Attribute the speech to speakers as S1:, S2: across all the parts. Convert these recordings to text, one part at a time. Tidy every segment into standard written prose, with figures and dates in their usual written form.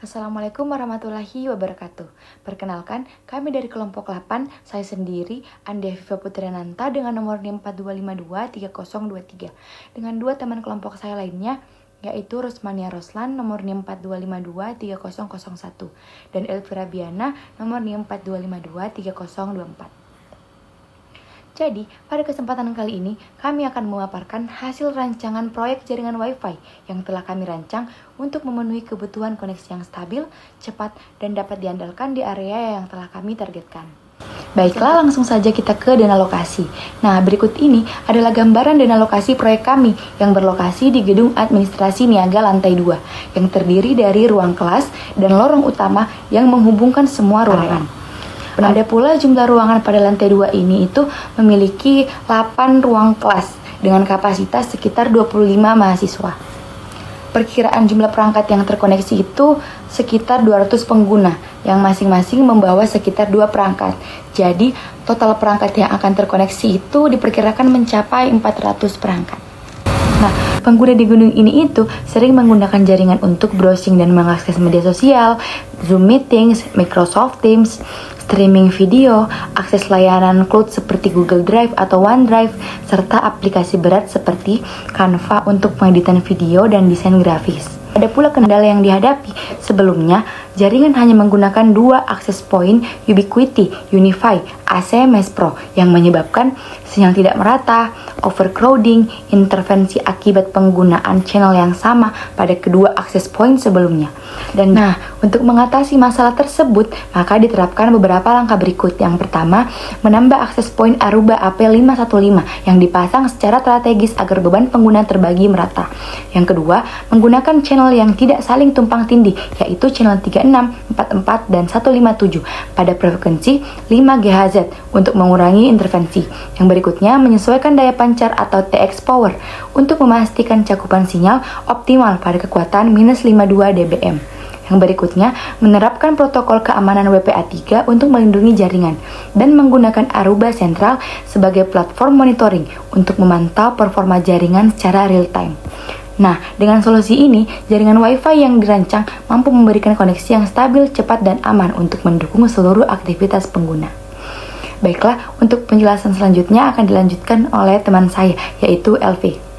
S1: Assalamualaikum warahmatullahi wabarakatuh. Perkenalkan, kami dari kelompok 8, saya sendiri, Andi Afifa Putrananta dengan nomor NIM 42523023. Dengan dua teman kelompok saya lainnya, yaitu Rosmania Roslan nomor NIM 42523001 dan Elvira Biana nomor NIM 42523024. Jadi, pada kesempatan kali ini, kami akan memaparkan hasil rancangan proyek jaringan Wi-Fi yang telah kami rancang untuk memenuhi kebutuhan koneksi yang stabil, cepat, dan dapat diandalkan di area yang telah kami targetkan. Baiklah, langsung saja kita ke dana lokasi. Nah, berikut ini adalah gambaran dana lokasi proyek kami yang berlokasi di Gedung Administrasi Niaga Lantai 2, yang terdiri dari ruang kelas dan lorong utama yang menghubungkan semua ruangan. Ada pula jumlah ruangan pada lantai 2 ini itu memiliki 8 ruang kelas dengan kapasitas sekitar 25 mahasiswa. Perkiraan jumlah perangkat yang terkoneksi itu sekitar 200 pengguna yang masing-masing membawa sekitar 2 perangkat. Jadi total perangkat yang akan terkoneksi itu diperkirakan mencapai 400 perangkat. Nah, pengguna di gedung ini itu sering menggunakan jaringan untuk browsing dan mengakses media sosial, Zoom meetings, Microsoft Teams, streaming video, akses layanan cloud seperti Google Drive atau OneDrive, serta aplikasi berat seperti Canva untuk pengeditan video dan desain grafis. Ada pula kendala yang dihadapi. Sebelumnya, jaringan hanya menggunakan 2 access point Ubiquiti UniFi AC/MES Pro yang menyebabkan sinyal tidak merata, overcrowding, intervensi akibat penggunaan channel yang sama pada kedua access point sebelumnya. Dan untuk mengatasi masalah tersebut, maka diterapkan beberapa langkah berikut. Yang pertama, menambah access point Aruba AP515 yang dipasang secara strategis agar beban pengguna terbagi merata. Yang kedua, menggunakan channel yang tidak saling tumpang tindih, yaitu channel 36, 44, dan 157 pada frekuensi 5 GHz untuk mengurangi intervensi. Yang berikutnya, menyesuaikan daya pancar atau TX power untuk memastikan cakupan sinyal optimal pada kekuatan minus 52 dBm. Yang berikutnya, menerapkan protokol keamanan WPA3 untuk melindungi jaringan dan menggunakan Aruba Central sebagai platform monitoring untuk memantau performa jaringan secara real time. Nah, dengan solusi ini, jaringan Wi-Fi yang dirancang mampu memberikan koneksi yang stabil, cepat, dan aman untuk mendukung seluruh aktivitas pengguna. Baiklah, untuk penjelasan selanjutnya akan dilanjutkan oleh teman saya, yaitu Elvi.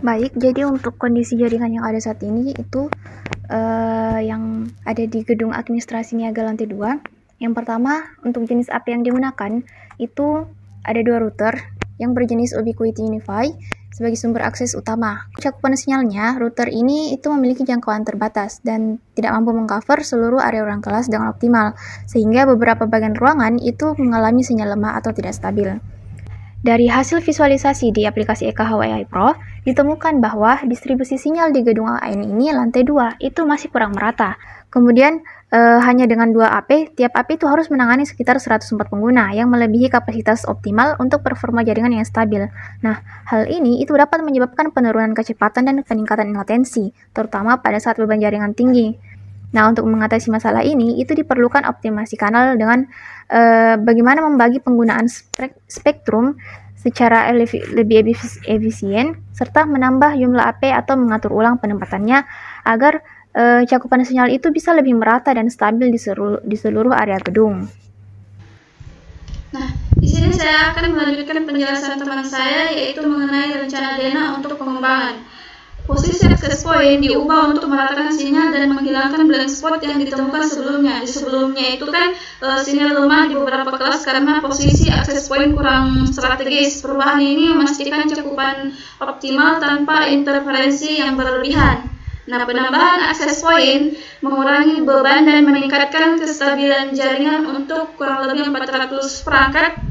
S2: Baik, jadi untuk kondisi jaringan yang ada saat ini itu yang ada di Gedung Administrasi Niaga Lantai 2. Yang pertama, untuk jenis AP yang digunakan itu ada 2 router yang berjenis Ubiquiti UniFi sebagai sumber akses utama. Cakupan sinyalnya, router ini itu memiliki jangkauan terbatas dan tidak mampu mengcover seluruh area ruang kelas dengan optimal, sehingga beberapa bagian ruangan itu mengalami sinyal lemah atau tidak stabil. Dari hasil visualisasi di aplikasi EKH-WI Pro, ditemukan bahwa distribusi sinyal di gedung AN ini lantai 2 itu masih kurang merata. Kemudian hanya dengan 2 AP, tiap AP itu harus menangani sekitar 104 pengguna yang melebihi kapasitas optimal untuk performa jaringan yang stabil. Nah, hal ini itu dapat menyebabkan penurunan kecepatan dan peningkatan latensi, terutama pada saat beban jaringan tinggi. Nah, untuk mengatasi masalah ini, itu diperlukan optimasi kanal dengan bagaimana membagi penggunaan spektrum secara lebih efisien, serta menambah jumlah AP atau mengatur ulang penempatannya agar cakupan sinyal itu bisa lebih merata dan stabil di seluruh area gedung.
S3: Nah, di sini saya akan melanjutkan penjelasan teman saya, yaitu mengenai rencana dana untuk pengembangan. Posisi access point diubah untuk meratakan sinyal dan menghilangkan blank spot yang ditemukan sebelumnya. Di sebelumnya itu kan sinyal lemah di beberapa kelas karena posisi access point kurang strategis. Perubahan ini memastikan cakupan optimal tanpa interferensi yang berlebihan. Nah, penambahan access point mengurangi beban dan meningkatkan kestabilan jaringan untuk kurang lebih 400 perangkat.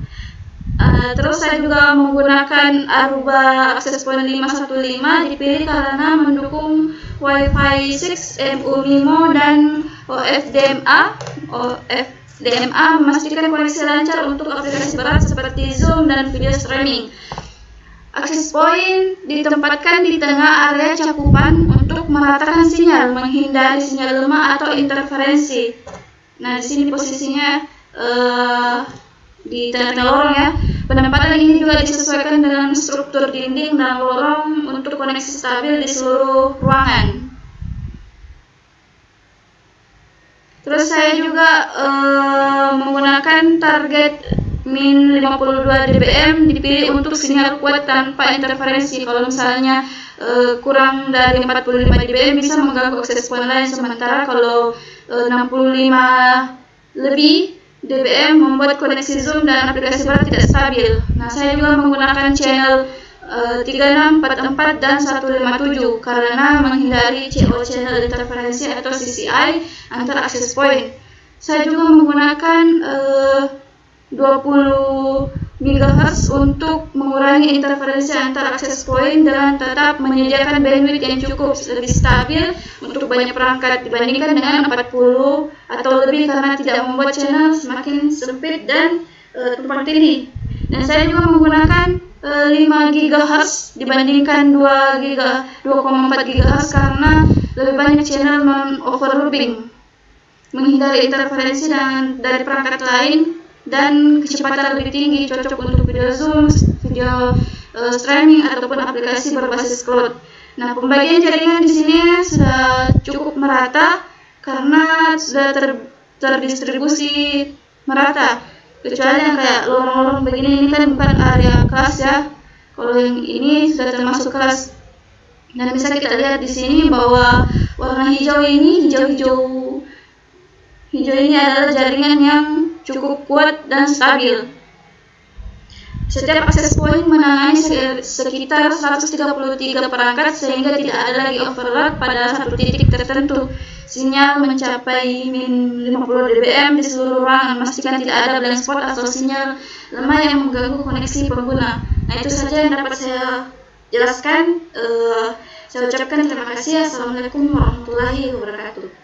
S3: Terus saya juga menggunakan Aruba Access Point 515 dipilih karena mendukung Wi-Fi 6, MU-MIMO, dan OFDMA memastikan koneksi lancar untuk aplikasi berat seperti Zoom dan video streaming. Access point ditempatkan di tengah area cakupan untuk meratakan sinyal, menghindari sinyal lemah atau interferensi. Nah, di sini posisinya di tengah-tengah lorong ya. Penempatan ini juga disesuaikan dengan struktur dinding dan lorong untuk koneksi stabil di seluruh ruangan. Terus saya juga menggunakan target min 52 dBm dipilih untuk sinyal kuat tanpa interferensi. Kalau misalnya kurang dari 45 dBm bisa mengganggu akses poin lain, sementara kalau 65 lebih dBm membuat koneksi Zoom dan aplikasi baru tidak stabil. Nah, saya juga menggunakan channel 3644 dan 157 karena menghindari CO channel interferensi atau CCI antar akses point. Saya juga menggunakan 20 MHz untuk mengurangi interferensi antar akses point dan tetap menyediakan bandwidth yang cukup lebih stabil untuk banyak perangkat dibandingkan dengan 40 atau lebih karena tidak membuat channel semakin sempit dan tumpang tindih. Dan saya juga menggunakan 5 GHz dibandingkan 2,4 GHz karena lebih banyak channel non-overlooping, menghindari interferensi dari perangkat lain, dan kecepatan lebih tinggi, cocok untuk video Zoom, video streaming ataupun aplikasi berbasis cloud. Nah, pembagian jaringan di sini sudah cukup merata karena sudah terdistribusi merata. Kecuali yang kayak lorong-lorong begini, ini kan bukan area kelas ya. Kalau yang ini sudah termasuk kelas. Dan bisa kita lihat di sini bahwa warna hijau ini, hijau ini adalah jaringan yang cukup kuat dan stabil. Setiap akses point menangani sekitar 133 perangkat sehingga tidak ada lagi overload pada satu titik tertentu. Sinyal mencapai min 50 dBm di seluruh ruangan, memastikan tidak ada blind spot atau sinyal lemah yang mengganggu koneksi pengguna. Nah, itu saja yang dapat saya jelaskan. Saya ucapkan terima kasih. Assalamualaikum warahmatullahi wabarakatuh.